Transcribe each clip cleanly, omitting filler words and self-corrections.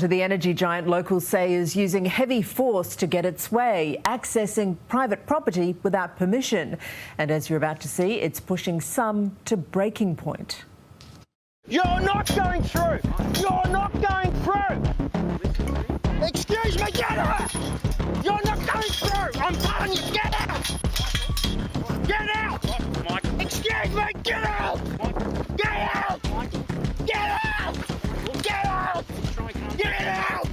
To the energy giant, locals say is using heavy force to get its way, accessing private property without permission. And as you're about to see, it's pushing some to breaking point. You're not going through! You're not going through! Excuse me, get out! You're not going through! I'm telling you, get out! Get out! Mike. Excuse me, get out! Get out! Get out! Get out! Get out!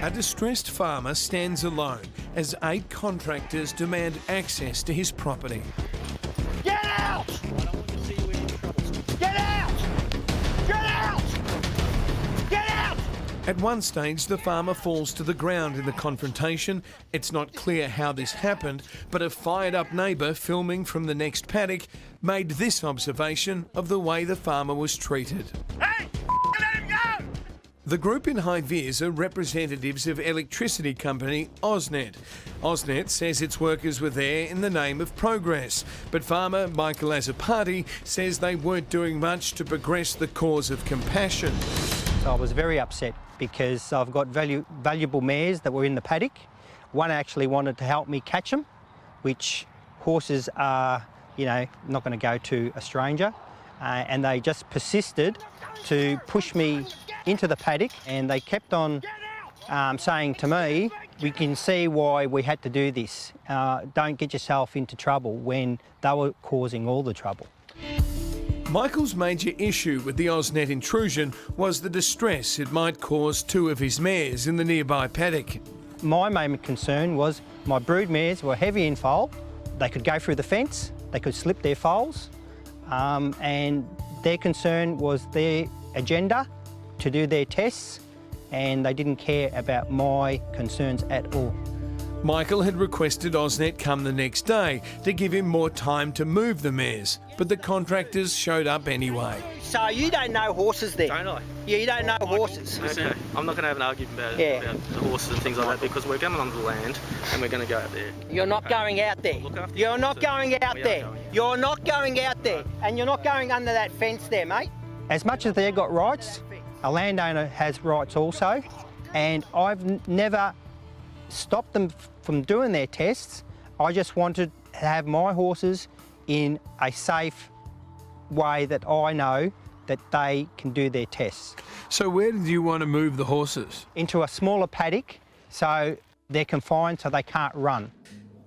A distressed farmer stands alone as 8 contractors demand access to his property. Get out! Get out! Get out! Get out! At one stage, the farmer falls to the ground in the confrontation. It's not clear how this happened, but a fired-up neighbour filming from the next paddock made this observation of the way the farmer was treated. Hey! Let him go! The group in high vis are representatives of electricity company AusNet. AusNet says its workers were there in the name of progress, but farmer Michael Azapati says they weren't doing much to progress the cause of compassion. So I was very upset because I've got valuable mares that were in the paddock. One actually wanted to help me catch them, which horses are, not going to go to a stranger. And they just persisted to push me into the paddock, and they kept on saying to me, we can see why we had to do this. Don't get yourself into trouble, when they were causing all the trouble. Michael's major issue with the AusNet intrusion was the distress it might cause 2 of his mares in the nearby paddock. My main concern was my brood mares were heavy in foal. They could go through the fence, they could slip their foals, and their concern was their agenda to do their tests, and they didn't care about my concerns at all. Michael had requested AusNet come the next day to give him more time to move the mares, but the contractors showed up anyway. So you don't know horses then? Don't I? Yeah, you don't know horses. Okay. I'm not going to have an argument about the horses and things like that, because we're coming onto the land and we're going to go out there. You're not going out there. You're not going out there. You're not going out there. And you're not going under that fence there, mate. As much as they've got rights, a landowner has rights also, and I've never stopped them from doing their tests. I just wanted to have my horses in a safe way that I know that they can do their tests. So where did you want to move the horses? Into a smaller paddock, so they're confined so they can't run.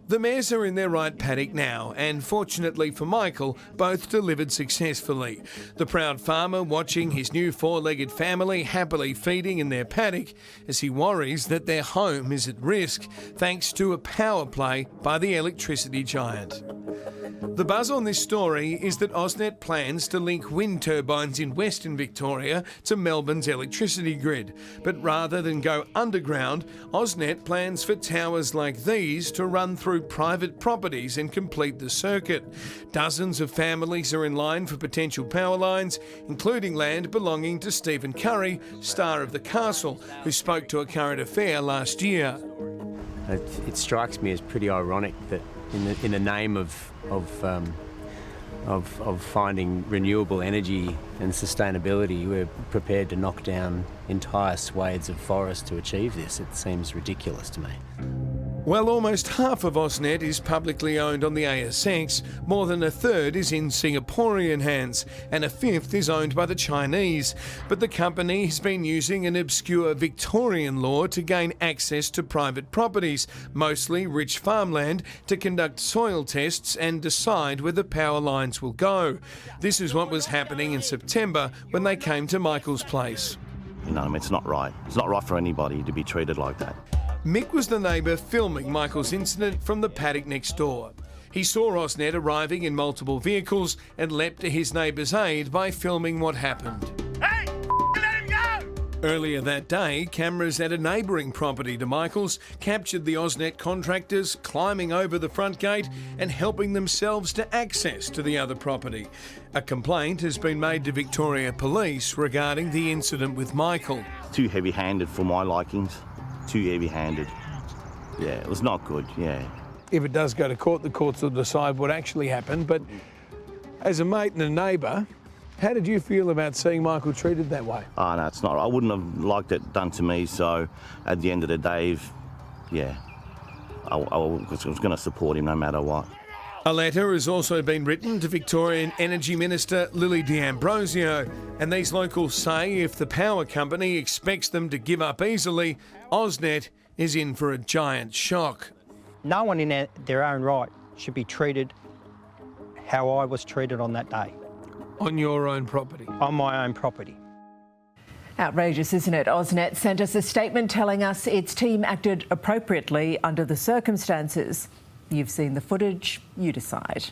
The mares are in their right paddock now, and fortunately for Michael, both delivered successfully. The proud farmer watching his new 4-legged family happily feeding in their paddock as he worries that their home is at risk thanks to a power play by the electricity giant. The buzz on this story is that AusNet plans to link wind turbines in Western Victoria to Melbourne's electricity grid. But rather than go underground, AusNet plans for towers like these to run through private properties and complete the circuit. Dozens of families are in line for potential power lines, including land belonging to Stephen Curry, star of The Castle, who spoke to A Current Affair last year. It strikes me as pretty ironic that in the name of finding renewable energy and sustainability, we're prepared to knock down entire swathes of forest to achieve this. It seems ridiculous to me. Well, almost half of AusNet is publicly owned on the ASX, more than a third is in Singaporean hands, and a fifth is owned by the Chinese. But the company has been using an obscure Victorian law to gain access to private properties, mostly rich farmland, to conduct soil tests and decide where the power lines will go. This is what was happening in September when they came to Michael's place. It's not right. It's not right for anybody to be treated like that. Mick was the neighbour filming Michael's incident from the paddock next door. He saw AusNet arriving in multiple vehicles and leapt to his neighbour's aid by filming what happened. Hey! Let him go! Earlier that day, cameras at a neighbouring property to Michael's captured the AusNet contractors climbing over the front gate and helping themselves to access to the other property. A complaint has been made to Victoria Police regarding the incident with Michael. Too heavy-handed for my likings. Too heavy-handed. Yeah, it was not good, yeah. If it does go to court, the courts will decide what actually happened. But as a mate and a neighbour, How did you feel about seeing Michael treated that way? Oh, no, it's not. I wouldn't have liked it done to me, so at the end of the day, I was going to support him no matter what. A letter has also been written to Victorian Energy Minister Lily D'Ambrosio, and these locals say if the power company expects them to give up easily, AusNet is in for a giant shock. No one in their own right should be treated how I was treated on that day. On your own property? On my own property. Outrageous, isn't it? AusNet sent us a statement telling us its team acted appropriately under the circumstances. You've seen the footage, you decide.